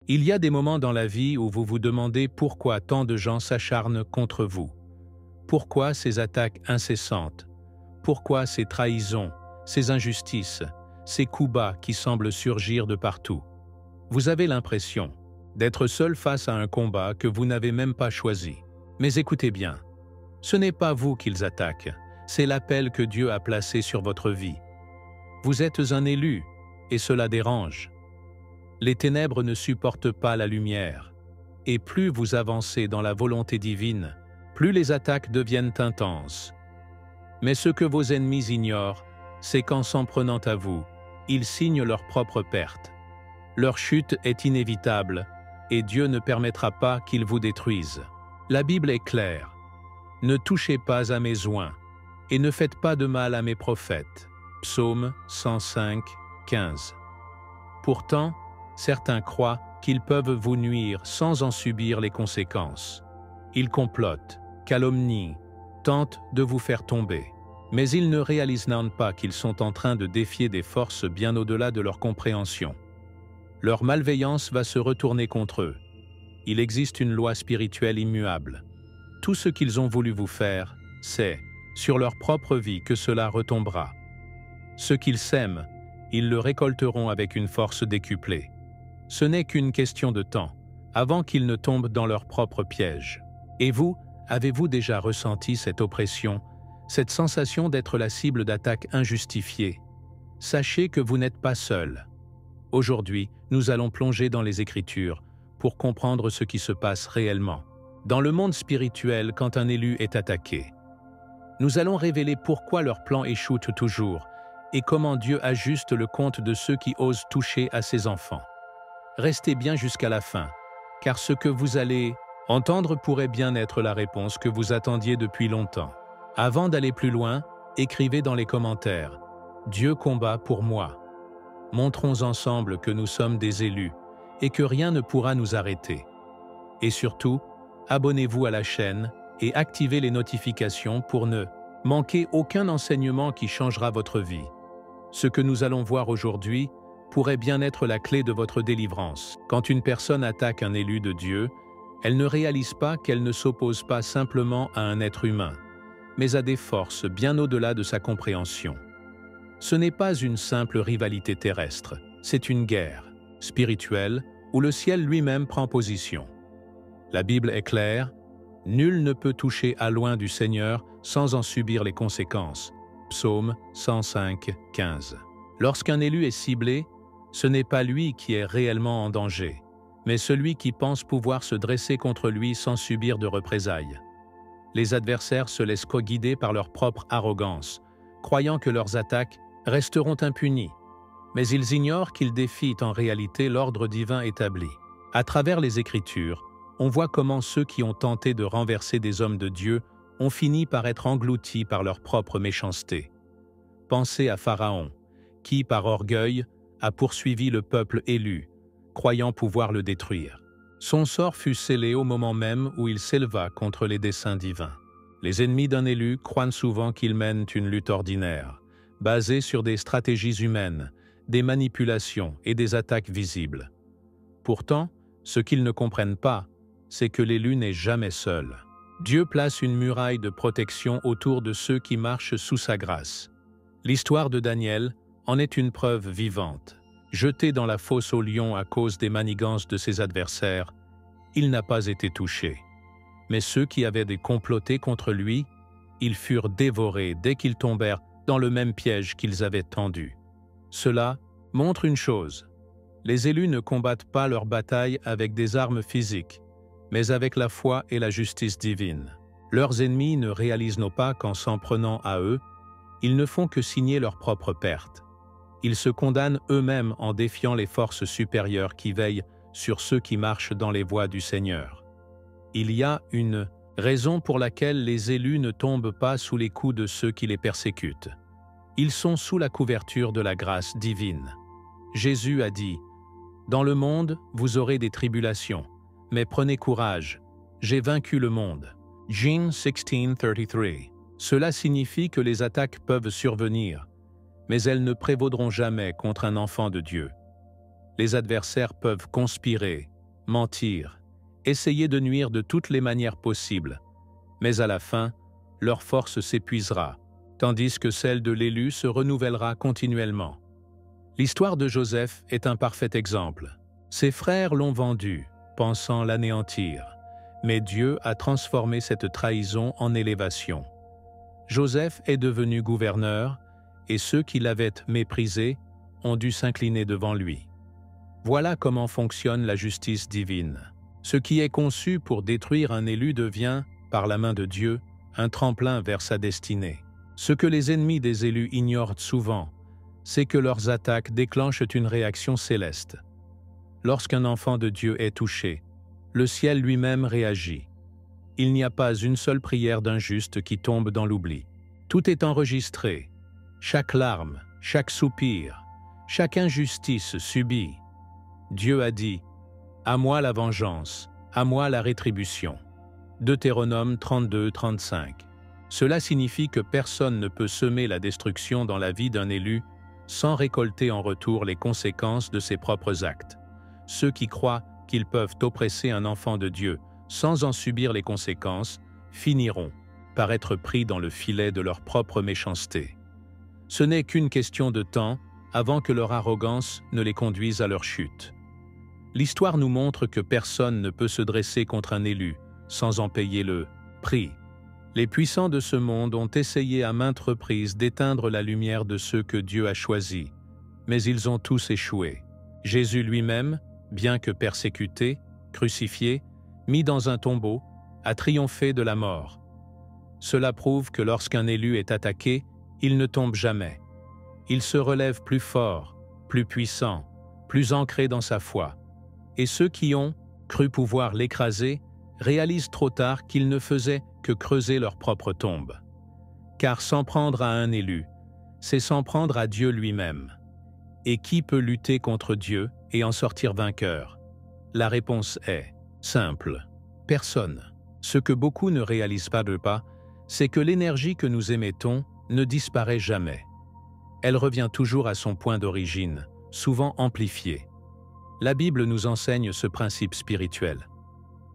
Il y a des moments dans la vie où vous vous demandez pourquoi tant de gens s'acharnent contre vous. Pourquoi ces attaques incessantes? Pourquoi ces trahisons, ces injustices, ces coups bas qui semblent surgir de partout? Vous avez l'impression d'être seul face à un combat que vous n'avez même pas choisi. Mais écoutez bien, ce n'est pas vous qu'ils attaquent, c'est l'appel que Dieu a placé sur votre vie. Vous êtes un élu, et cela dérange. Les ténèbres ne supportent pas la lumière, et plus vous avancez dans la volonté divine, plus les attaques deviennent intenses. Mais ce que vos ennemis ignorent, c'est qu'en s'en prenant à vous, ils signent leur propre perte. Leur chute est inévitable, et Dieu ne permettra pas qu'ils vous détruisent. La Bible est claire. Ne touchez pas à mes oints, et ne faites pas de mal à mes prophètes. Psaume 105, 15. Pourtant, certains croient qu'ils peuvent vous nuire sans en subir les conséquences. Ils complotent, calomnient, tentent de vous faire tomber. Mais ils ne réalisent pas qu'ils sont en train de défier des forces bien au-delà de leur compréhension. Leur malveillance va se retourner contre eux. Il existe une loi spirituelle immuable. Tout ce qu'ils ont voulu vous faire, c'est, sur leur propre vie, que cela retombera. Ce qu'ils sèment, ils le récolteront avec une force décuplée. Ce n'est qu'une question de temps, avant qu'ils ne tombent dans leur propre piège. Et vous, avez-vous déjà ressenti cette oppression, cette sensation d'être la cible d'attaques injustifiées? Sachez que vous n'êtes pas seul. Aujourd'hui, nous allons plonger dans les Écritures pour comprendre ce qui se passe réellement. Dans le monde spirituel, quand un élu est attaqué, nous allons révéler pourquoi leurs plans échouent toujours et comment Dieu ajuste le compte de ceux qui osent toucher à ses enfants. Restez bien jusqu'à la fin, car ce que vous allez entendre pourrait bien être la réponse que vous attendiez depuis longtemps. Avant d'aller plus loin, écrivez dans les commentaires « Dieu combat pour moi ». Montrons ensemble que nous sommes des élus et que rien ne pourra nous arrêter. Et surtout, abonnez-vous à la chaîne et activez les notifications pour ne manquer aucun enseignement qui changera votre vie. Ce que nous allons voir aujourd'hui pourrait bien être la clé de votre délivrance. Quand une personne attaque un élu de Dieu, elle ne réalise pas qu'elle ne s'oppose pas simplement à un être humain, mais à des forces bien au-delà de sa compréhension. Ce n'est pas une simple rivalité terrestre, c'est une guerre spirituelle où le ciel lui-même prend position. La Bible est claire, nul ne peut toucher à loin du Seigneur sans en subir les conséquences. Psaume 105, 15. Lorsqu'un élu est ciblé, ce n'est pas lui qui est réellement en danger, mais celui qui pense pouvoir se dresser contre lui sans subir de représailles. Les adversaires se laissent guider par leur propre arrogance, croyant que leurs attaques resteront impunies, mais ils ignorent qu'ils défient en réalité l'ordre divin établi. À travers les Écritures, on voit comment ceux qui ont tenté de renverser des hommes de Dieu ont fini par être engloutis par leur propre méchanceté. Pensez à Pharaon, qui, par orgueil, a poursuivi le peuple élu, croyant pouvoir le détruire. Son sort fut scellé au moment même où il s'éleva contre les desseins divins. Les ennemis d'un élu croient souvent qu'ils mènent une lutte ordinaire, basée sur des stratégies humaines, des manipulations et des attaques visibles. Pourtant, ce qu'ils ne comprennent pas, c'est que l'élu n'est jamais seul. Dieu place une muraille de protection autour de ceux qui marchent sous sa grâce. L'histoire de Daniel en est une preuve vivante. Jeté dans la fosse aux lions à cause des manigances de ses adversaires, il n'a pas été touché. Mais ceux qui avaient comploté contre lui, ils furent dévorés dès qu'ils tombèrent dans le même piège qu'ils avaient tendu. Cela montre une chose. Les élus ne combattent pas leur bataille avec des armes physiques, mais avec la foi et la justice divine. Leurs ennemis ne réalisent pas qu'en s'en prenant à eux, ils ne font que signer leur propre perte. Ils se condamnent eux-mêmes en défiant les forces supérieures qui veillent sur ceux qui marchent dans les voies du Seigneur. Il y a une raison pour laquelle les élus ne tombent pas sous les coups de ceux qui les persécutent. Ils sont sous la couverture de la grâce divine. Jésus a dit « Dans le monde, vous aurez des tribulations, mais prenez courage, j'ai vaincu le monde. » Jean 16:33. Cela signifie que les attaques peuvent survenir, mais elles ne prévaudront jamais contre un enfant de Dieu. Les adversaires peuvent conspirer, mentir, essayer de nuire de toutes les manières possibles. Mais à la fin, leur force s'épuisera, tandis que celle de l'élu se renouvellera continuellement. L'histoire de Joseph est un parfait exemple. Ses frères l'ont vendu, pensant l'anéantir, mais Dieu a transformé cette trahison en élévation. Joseph est devenu gouverneur, et ceux qui l'avaient méprisé ont dû s'incliner devant lui. Voilà comment fonctionne la justice divine. Ce qui est conçu pour détruire un élu devient, par la main de Dieu, un tremplin vers sa destinée. Ce que les ennemis des élus ignorent souvent, c'est que leurs attaques déclenchent une réaction céleste. Lorsqu'un enfant de Dieu est touché, le ciel lui-même réagit. Il n'y a pas une seule prière d'un juste qui tombe dans l'oubli. Tout est enregistré. Chaque larme, chaque soupir, chaque injustice subie. Dieu a dit « À moi la vengeance, à moi la rétribution ». Deutéronome 32-35. Cela signifie que personne ne peut semer la destruction dans la vie d'un élu sans récolter en retour les conséquences de ses propres actes. Ceux qui croient qu'ils peuvent oppresser un enfant de Dieu sans en subir les conséquences finiront par être pris dans le filet de leur propre méchanceté. Ce n'est qu'une question de temps avant que leur arrogance ne les conduise à leur chute. L'histoire nous montre que personne ne peut se dresser contre un élu sans en payer le prix. Les puissants de ce monde ont essayé à maintes reprises d'éteindre la lumière de ceux que Dieu a choisis, mais ils ont tous échoué. Jésus lui-même, bien que persécuté, crucifié, mis dans un tombeau, a triomphé de la mort. Cela prouve que lorsqu'un élu est attaqué, il ne tombe jamais. Il se relève plus fort, plus puissant, plus ancré dans sa foi. Et ceux qui ont cru pouvoir l'écraser réalisent trop tard qu'ils ne faisaient que creuser leur propre tombe. Car s'en prendre à un élu, c'est s'en prendre à Dieu lui-même. Et qui peut lutter contre Dieu et en sortir vainqueur? La réponse est simple: personne. Ce que beaucoup ne réalisent pas, c'est que l'énergie que nous émettons ne disparaît jamais. Elle revient toujours à son point d'origine, souvent amplifiée. La Bible nous enseigne ce principe spirituel.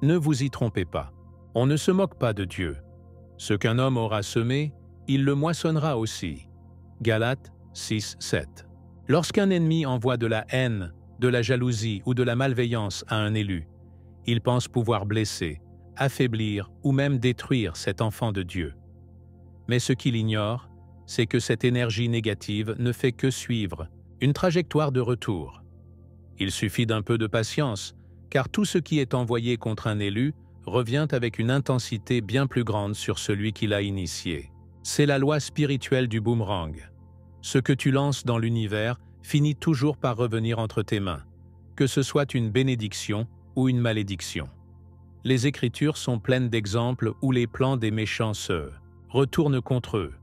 Ne vous y trompez pas. On ne se moque pas de Dieu. Ce qu'un homme aura semé, il le moissonnera aussi. Galates 6-7. Lorsqu'un ennemi envoie de la haine, de la jalousie ou de la malveillance à un élu, il pense pouvoir blesser, affaiblir ou même détruire cet enfant de Dieu. Mais ce qu'il ignore, c'est que cette énergie négative ne fait que suivre une trajectoire de retour. Il suffit d'un peu de patience, car tout ce qui est envoyé contre un élu revient avec une intensité bien plus grande sur celui qui l'a initié. C'est la loi spirituelle du boomerang. Ce que tu lances dans l'univers finit toujours par revenir entre tes mains, que ce soit une bénédiction ou une malédiction. Les Écritures sont pleines d'exemples où les plans des méchants se retournent contre eux.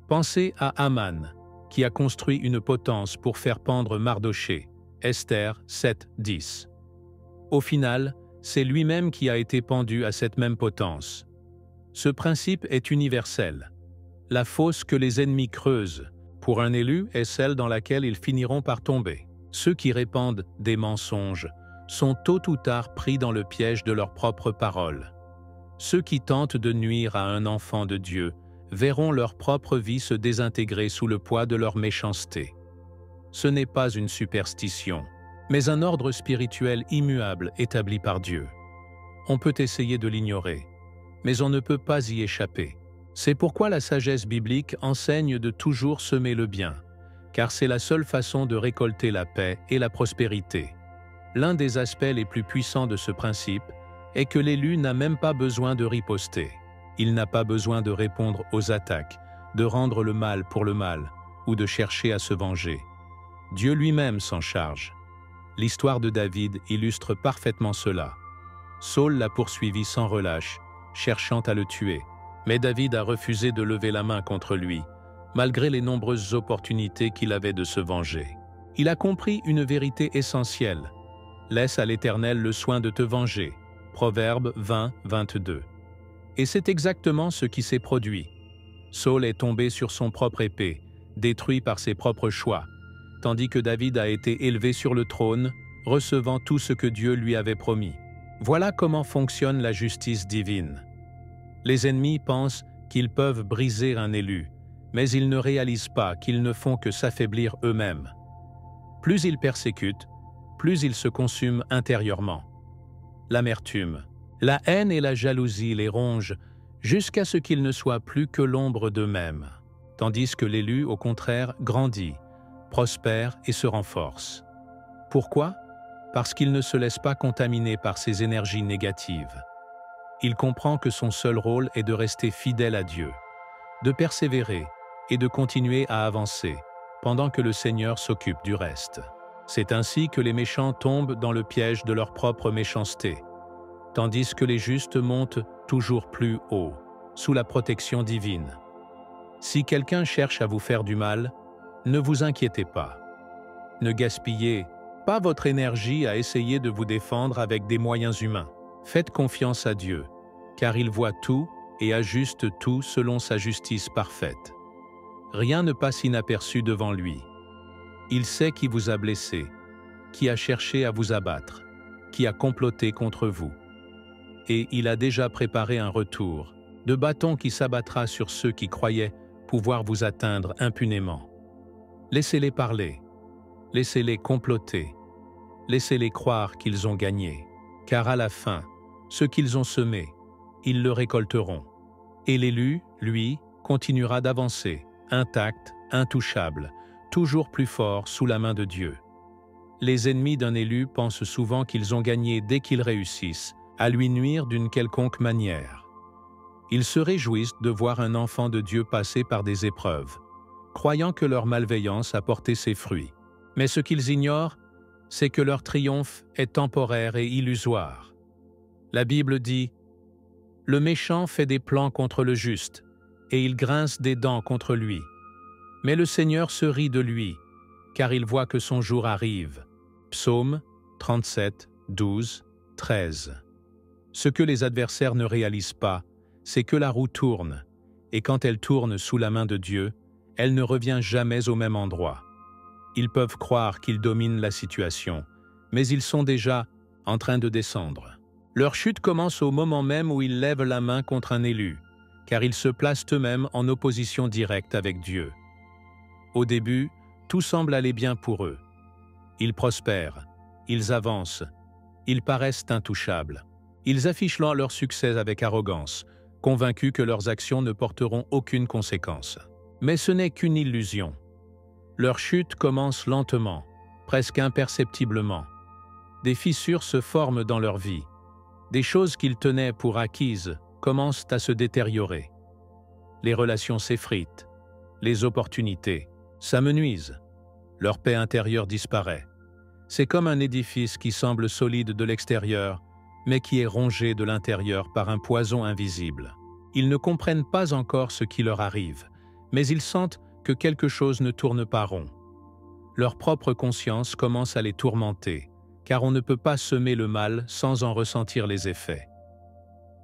Pensez à Aman, qui a construit une potence pour faire pendre Mardochée, Esther 7-10. Au final, c'est lui-même qui a été pendu à cette même potence. Ce principe est universel. La fosse que les ennemis creusent pour un élu est celle dans laquelle ils finiront par tomber. Ceux qui répandent des mensonges sont tôt ou tard pris dans le piège de leurs propres paroles. Ceux qui tentent de nuire à un enfant de Dieu verront leur propre vie se désintégrer sous le poids de leur méchanceté. Ce n'est pas une superstition, mais un ordre spirituel immuable établi par Dieu. On peut essayer de l'ignorer, mais on ne peut pas y échapper. C'est pourquoi la sagesse biblique enseigne de toujours semer le bien, car c'est la seule façon de récolter la paix et la prospérité. L'un des aspects les plus puissants de ce principe est que l'élu n'a même pas besoin de riposter. Il n'a pas besoin de répondre aux attaques, de rendre le mal pour le mal ou de chercher à se venger. Dieu lui-même s'en charge. L'histoire de David illustre parfaitement cela. Saül l'a poursuivi sans relâche, cherchant à le tuer, mais David a refusé de lever la main contre lui, malgré les nombreuses opportunités qu'il avait de se venger. Il a compris une vérité essentielle. Laisse à l'Éternel le soin de te venger. Proverbe 20-22. Et c'est exactement ce qui s'est produit. Saül est tombé sur son propre épée, détruit par ses propres choix, tandis que David a été élevé sur le trône, recevant tout ce que Dieu lui avait promis. Voilà comment fonctionne la justice divine. Les ennemis pensent qu'ils peuvent briser un élu, mais ils ne réalisent pas qu'ils ne font que s'affaiblir eux-mêmes. Plus ils persécutent, plus ils se consument intérieurement. L'amertume, la haine et la jalousie les rongent jusqu'à ce qu'ils ne soient plus que l'ombre d'eux-mêmes, tandis que l'élu, au contraire, grandit, prospère et se renforce. Pourquoi? Parce qu'il ne se laisse pas contaminer par ces énergies négatives. Il comprend que son seul rôle est de rester fidèle à Dieu, de persévérer et de continuer à avancer, pendant que le Seigneur s'occupe du reste. C'est ainsi que les méchants tombent dans le piège de leur propre méchanceté, tandis que les justes montent toujours plus haut, sous la protection divine. Si quelqu'un cherche à vous faire du mal, ne vous inquiétez pas. Ne gaspillez pas votre énergie à essayer de vous défendre avec des moyens humains. Faites confiance à Dieu, car il voit tout et ajuste tout selon sa justice parfaite. Rien ne passe inaperçu devant lui. Il sait qui vous a blessé, qui a cherché à vous abattre, qui a comploté contre vous. Et il a déjà préparé un retour, de bâton qui s'abattra sur ceux qui croyaient pouvoir vous atteindre impunément. Laissez-les parler, laissez-les comploter, laissez-les croire qu'ils ont gagné, car à la fin, ce qu'ils ont semé, ils le récolteront. Et l'élu, lui, continuera d'avancer, intact, intouchable, toujours plus fort sous la main de Dieu. Les ennemis d'un élu pensent souvent qu'ils ont gagné dès qu'ils réussissent à lui nuire d'une quelconque manière. Ils se réjouissent de voir un enfant de Dieu passer par des épreuves, croyant que leur malveillance a porté ses fruits. Mais ce qu'ils ignorent, c'est que leur triomphe est temporaire et illusoire. La Bible dit « Le méchant fait des plans contre le juste, et il grince des dents contre lui. Mais le Seigneur se rit de lui, car il voit que son jour arrive. » Psaume 37, 12, 13. Ce que les adversaires ne réalisent pas, c'est que la roue tourne, et quand elle tourne sous la main de Dieu, elle ne revient jamais au même endroit. Ils peuvent croire qu'ils dominent la situation, mais ils sont déjà en train de descendre. Leur chute commence au moment même où ils lèvent la main contre un élu, car ils se placent eux-mêmes en opposition directe avec Dieu. Au début, tout semble aller bien pour eux. Ils prospèrent, ils avancent, ils paraissent intouchables. Ils affichent leur succès avec arrogance, convaincus que leurs actions ne porteront aucune conséquence. Mais ce n'est qu'une illusion. Leur chute commence lentement, presque imperceptiblement. Des fissures se forment dans leur vie. Des choses qu'ils tenaient pour acquises commencent à se détériorer. Les relations s'effritent, les opportunités s'amenuisent, leur paix intérieure disparaît. C'est comme un édifice qui semble solide de l'extérieur, mais qui est rongé de l'intérieur par un poison invisible. Ils ne comprennent pas encore ce qui leur arrive, mais ils sentent que quelque chose ne tourne pas rond. Leur propre conscience commence à les tourmenter, car on ne peut pas semer le mal sans en ressentir les effets.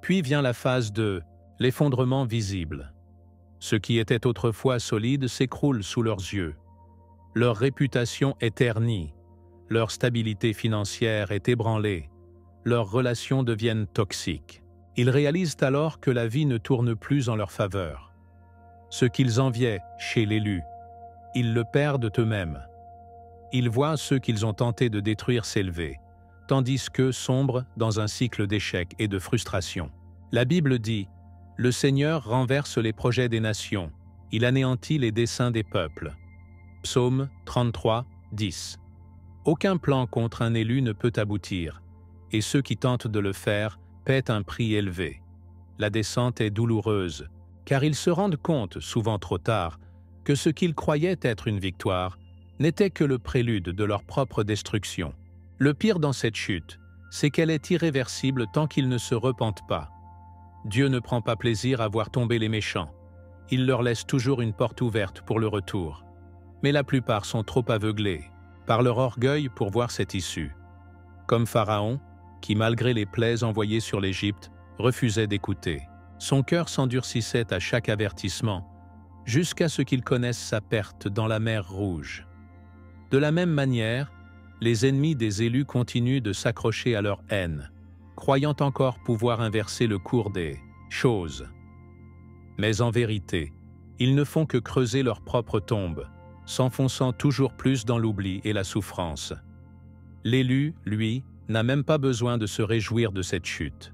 Puis vient la phase de l'effondrement visible. Ce qui était autrefois solide s'écroule sous leurs yeux. Leur réputation est ternie, leur stabilité financière est ébranlée, leurs relations deviennent toxiques. Ils réalisent alors que la vie ne tourne plus en leur faveur. Ce qu'ils enviaient chez l'élu, ils le perdent eux-mêmes. Ils voient ceux qu'ils ont tenté de détruire s'élever, tandis qu'eux sombrent dans un cycle d'échecs et de frustration. La Bible dit « Le Seigneur renverse les projets des nations, il anéantit les desseins des peuples. » Psaume 33, 10. Aucun plan contre un élu ne peut aboutir, et ceux qui tentent de le faire paient un prix élevé. La descente est douloureuse, car ils se rendent compte, souvent trop tard, que ce qu'ils croyaient être une victoire n'était que le prélude de leur propre destruction. Le pire dans cette chute, c'est qu'elle est irréversible tant qu'ils ne se repentent pas. Dieu ne prend pas plaisir à voir tomber les méchants. Il leur laisse toujours une porte ouverte pour le retour. Mais la plupart sont trop aveuglés par leur orgueil pour voir cette issue. Comme Pharaon, qui malgré les plaies envoyées sur l'Égypte, refusait d'écouter. Son cœur s'endurcissait à chaque avertissement, jusqu'à ce qu'il connaisse sa perte dans la mer Rouge. De la même manière, les ennemis des élus continuent de s'accrocher à leur haine, croyant encore pouvoir inverser le cours des choses. Mais en vérité, ils ne font que creuser leur propre tombe, s'enfonçant toujours plus dans l'oubli et la souffrance. L'élu, lui, n'a même pas besoin de se réjouir de cette chute.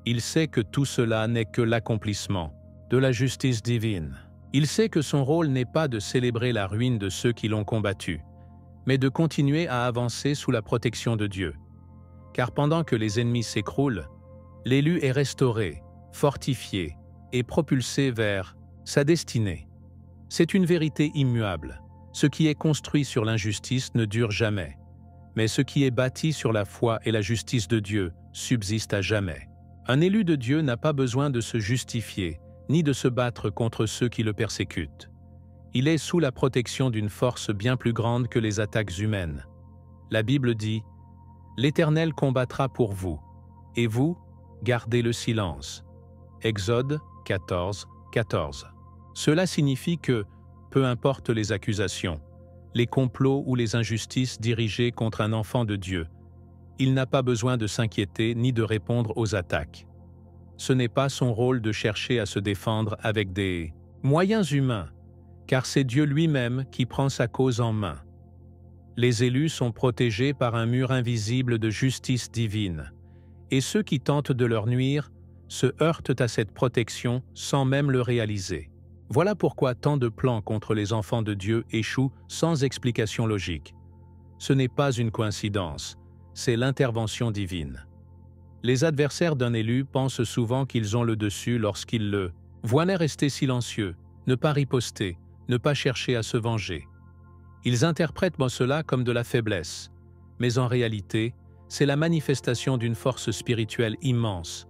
Il sait que tout cela n'est que l'accomplissement de la justice divine. Il sait que son rôle n'est pas de célébrer la ruine de ceux qui l'ont combattu, mais de continuer à avancer sous la protection de Dieu. Car pendant que les ennemis s'écroulent, l'élu est restauré, fortifié et propulsé vers sa destinée. C'est une vérité immuable. Ce qui est construit sur l'injustice ne dure jamais, mais ce qui est bâti sur la foi et la justice de Dieu subsiste à jamais. Un élu de Dieu n'a pas besoin de se justifier, ni de se battre contre ceux qui le persécutent. Il est sous la protection d'une force bien plus grande que les attaques humaines. La Bible dit « L'Éternel combattra pour vous, et vous, gardez le silence ». Exode 14, 14. Cela signifie que, peu importe les accusations, les complots ou les injustices dirigées contre un enfant de Dieu, il n'a pas besoin de s'inquiéter ni de répondre aux attaques. Ce n'est pas son rôle de chercher à se défendre avec des moyens humains, car c'est Dieu lui-même qui prend sa cause en main. Les élus sont protégés par un mur invisible de justice divine, et ceux qui tentent de leur nuire se heurtent à cette protection sans même le réaliser. Voilà pourquoi tant de plans contre les enfants de Dieu échouent sans explication logique. Ce n'est pas une coïncidence, c'est l'intervention divine. Les adversaires d'un élu pensent souvent qu'ils ont le dessus lorsqu'ils le voient rester silencieux, ne pas riposter, ne pas chercher à se venger. Ils interprètent cela comme de la faiblesse, mais en réalité, c'est la manifestation d'une force spirituelle immense.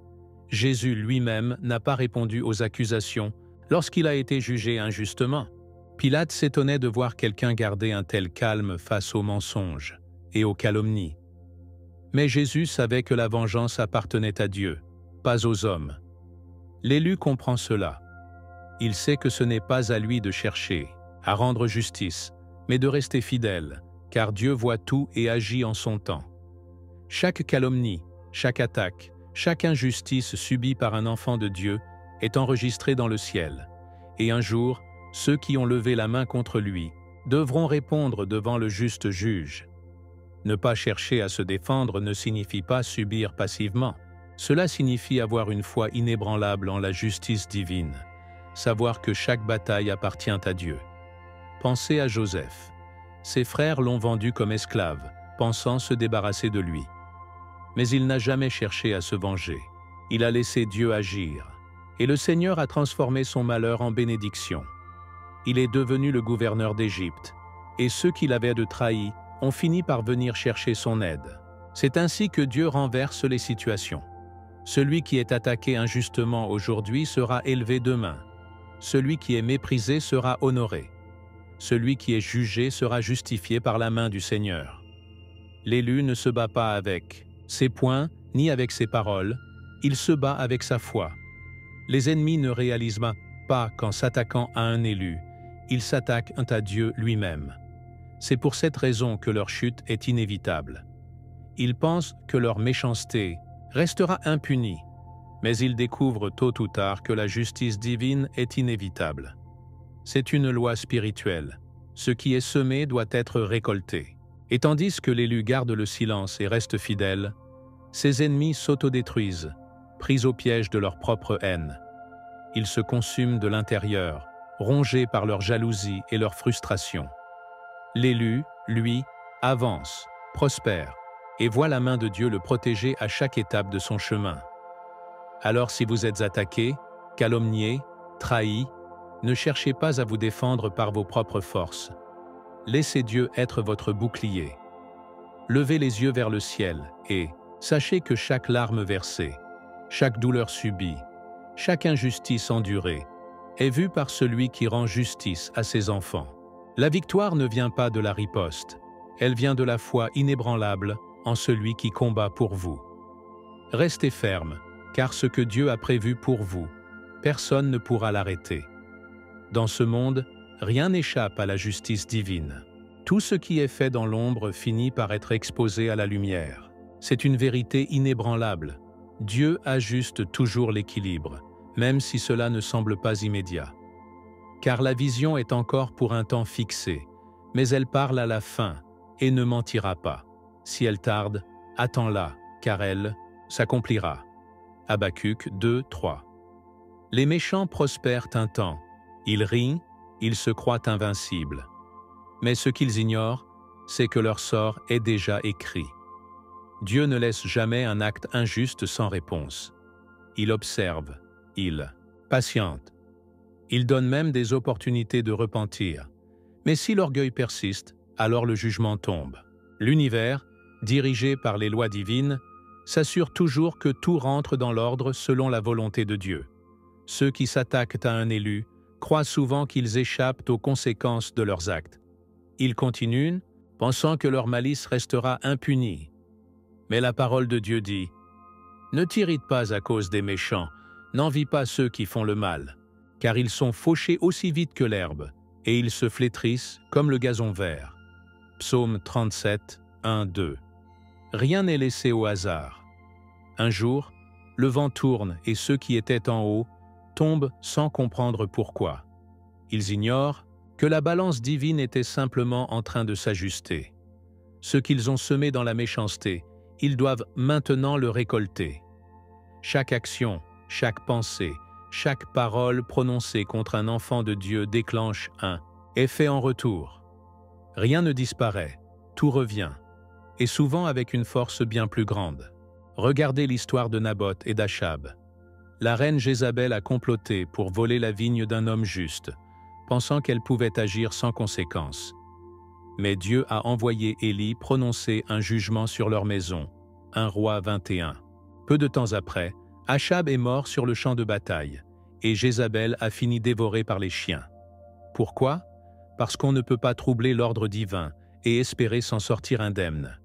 Jésus lui-même n'a pas répondu aux accusations lorsqu'il a été jugé injustement. Pilate s'étonnait de voir quelqu'un garder un tel calme face aux mensonges et aux calomnies. Mais Jésus savait que la vengeance appartenait à Dieu, pas aux hommes. L'élu comprend cela. Il sait que ce n'est pas à lui de chercher à rendre justice, mais de rester fidèle, car Dieu voit tout et agit en son temps. Chaque calomnie, chaque attaque, chaque injustice subie par un enfant de Dieu est enregistrée dans le ciel, et un jour, ceux qui ont levé la main contre lui devront répondre devant le juste juge. Ne pas chercher à se défendre ne signifie pas subir passivement. Cela signifie avoir une foi inébranlable en la justice divine, savoir que chaque bataille appartient à Dieu. Pensez à Joseph. Ses frères l'ont vendu comme esclave, pensant se débarrasser de lui. Mais il n'a jamais cherché à se venger. Il a laissé Dieu agir, et le Seigneur a transformé son malheur en bénédiction. Il est devenu le gouverneur d'Égypte, et ceux qui l'avaient trahi ont fini par venir chercher son aide. C'est ainsi que Dieu renverse les situations. Celui qui est attaqué injustement aujourd'hui sera élevé demain. Celui qui est méprisé sera honoré. Celui qui est jugé sera justifié par la main du Seigneur. L'élu ne se bat pas avec ses poings ni avec ses paroles, il se bat avec sa foi. Les ennemis ne réalisent pas qu'en s'attaquant à un élu, ils s'attaquent à Dieu lui-même. C'est pour cette raison que leur chute est inévitable. Ils pensent que leur méchanceté restera impunie, mais ils découvrent tôt ou tard que la justice divine est inévitable. C'est une loi spirituelle. Ce qui est semé doit être récolté. Et tandis que l'élu garde le silence et reste fidèle, ses ennemis s'autodétruisent, pris au piège de leur propre haine. Ils se consument de l'intérieur, rongés par leur jalousie et leur frustration. L'élu, lui, avance, prospère, et voit la main de Dieu le protéger à chaque étape de son chemin. Alors si vous êtes attaqué, calomnié, trahi, ne cherchez pas à vous défendre par vos propres forces. Laissez Dieu être votre bouclier. Levez les yeux vers le ciel et sachez que chaque larme versée, chaque douleur subie, chaque injustice endurée est vue par celui qui rend justice à ses enfants. La victoire ne vient pas de la riposte, elle vient de la foi inébranlable en celui qui combat pour vous. Restez ferme, car ce que Dieu a prévu pour vous, personne ne pourra l'arrêter. Dans ce monde, rien n'échappe à la justice divine. Tout ce qui est fait dans l'ombre finit par être exposé à la lumière. C'est une vérité inébranlable. Dieu ajuste toujours l'équilibre, même si cela ne semble pas immédiat. Car la vision est encore pour un temps fixé, mais elle parle à la fin et ne mentira pas. Si elle tarde, attends-la, car elle s'accomplira. Habacuc 2, 3. Les méchants prospèrent un temps. Ils rient, ils se croient invincibles. Mais ce qu'ils ignorent, c'est que leur sort est déjà écrit. Dieu ne laisse jamais un acte injuste sans réponse. Il observe, il patiente. Il donne même des opportunités de repentir. Mais si l'orgueil persiste, alors le jugement tombe. L'univers, dirigé par les lois divines, s'assure toujours que tout rentre dans l'ordre selon la volonté de Dieu. Ceux qui s'attaquent à un élu croient souvent qu'ils échappent aux conséquences de leurs actes. Ils continuent, pensant que leur malice restera impunie. Mais la parole de Dieu dit « Ne t'irrite pas à cause des méchants, n'envie pas ceux qui font le mal, car ils sont fauchés aussi vite que l'herbe, et ils se flétrissent comme le gazon vert. » Psaume 37, 1, 2. Rien n'est laissé au hasard. Un jour, le vent tourne et ceux qui étaient en haut tombent sans comprendre pourquoi. Ils ignorent que la balance divine était simplement en train de s'ajuster. Ce qu'ils ont semé dans la méchanceté, ils doivent maintenant le récolter. Chaque action, chaque pensée, chaque parole prononcée contre un enfant de Dieu déclenche un effet en retour. Rien ne disparaît, tout revient, et souvent avec une force bien plus grande. Regardez l'histoire de Naboth et d'Achab. La reine Jézabel a comploté pour voler la vigne d'un homme juste, pensant qu'elle pouvait agir sans conséquence. Mais Dieu a envoyé Élie prononcer un jugement sur leur maison. 1 Roi 21. Peu de temps après, Achab est mort sur le champ de bataille, et Jézabel a fini dévorée par les chiens. Pourquoi? Parce qu'on ne peut pas troubler l'ordre divin et espérer s'en sortir indemne.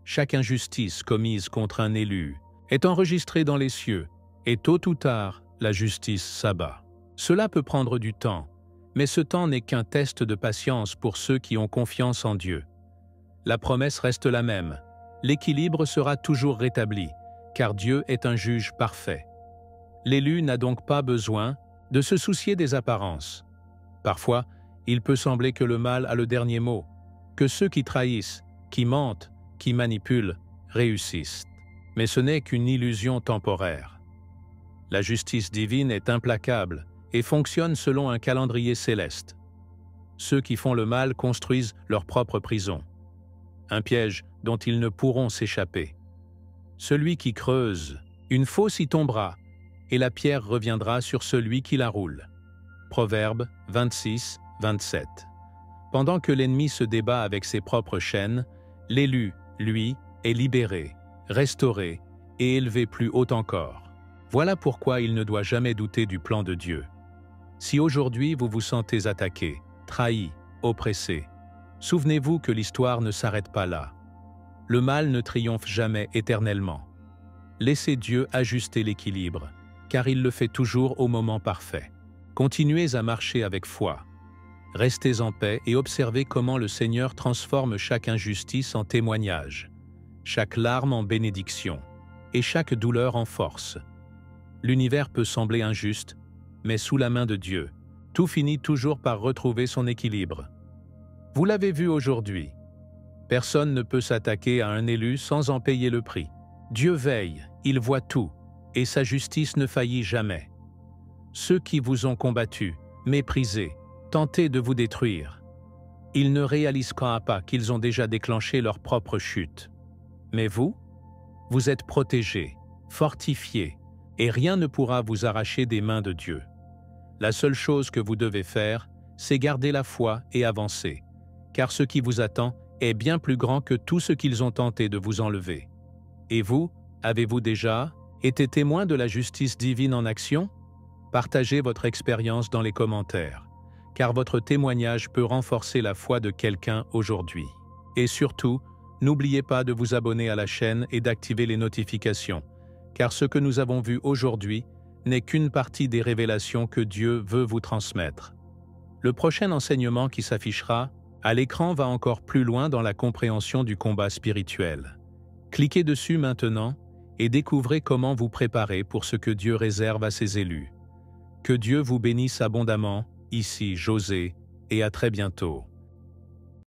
Chaque injustice commise contre un élu est enregistrée dans les cieux, et tôt ou tard, la justice s'abat. Cela peut prendre du temps, mais ce temps n'est qu'un test de patience pour ceux qui ont confiance en Dieu. La promesse reste la même, l'équilibre sera toujours rétabli, car Dieu est un juge parfait. L'élu n'a donc pas besoin de se soucier des apparences. Parfois, il peut sembler que le mal a le dernier mot, que ceux qui trahissent, qui mentent, qui manipulent, réussissent. Mais ce n'est qu'une illusion temporaire. La justice divine est implacable et fonctionne selon un calendrier céleste. Ceux qui font le mal construisent leur propre prison, un piège dont ils ne pourront s'échapper. Celui qui creuse, une fosse y tombera, et la pierre reviendra sur celui qui la roule. Proverbe 26, 27. Pendant que l'ennemi se débat avec ses propres chaînes, l'élu, lui, est libéré, restauré et élevé plus haut encore. Voilà pourquoi il ne doit jamais douter du plan de Dieu. Si aujourd'hui vous vous sentez attaqué, trahi, oppressé, souvenez-vous que l'histoire ne s'arrête pas là. Le mal ne triomphe jamais éternellement. Laissez Dieu ajuster l'équilibre, car il le fait toujours au moment parfait. Continuez à marcher avec foi. Restez en paix et observez comment le Seigneur transforme chaque injustice en témoignage, chaque larme en bénédiction et chaque douleur en force. L'univers peut sembler injuste, mais sous la main de Dieu, tout finit toujours par retrouver son équilibre. Vous l'avez vu aujourd'hui. Personne ne peut s'attaquer à un élu sans en payer le prix. Dieu veille, il voit tout, et sa justice ne faillit jamais. Ceux qui vous ont combattu, méprisé, tenté de vous détruire, ils ne réaliseront pas qu'ils ont déjà déclenché leur propre chute. Mais vous êtes protégés, fortifiés, et rien ne pourra vous arracher des mains de Dieu. La seule chose que vous devez faire, c'est garder la foi et avancer, car ce qui vous attend est bien plus grand que tout ce qu'ils ont tenté de vous enlever. Et vous, avez-vous déjà été témoin de la justice divine en action? Partagez votre expérience dans les commentaires, car votre témoignage peut renforcer la foi de quelqu'un aujourd'hui. Et surtout, n'oubliez pas de vous abonner à la chaîne et d'activer les notifications, car ce que nous avons vu aujourd'hui n'est qu'une partie des révélations que Dieu veut vous transmettre. Le prochain enseignement qui s'affichera À l'écran va encore plus loin dans la compréhension du combat spirituel. Cliquez dessus maintenant et découvrez comment vous préparer pour ce que Dieu réserve à ses élus. Que Dieu vous bénisse abondamment, ici José, et à très bientôt.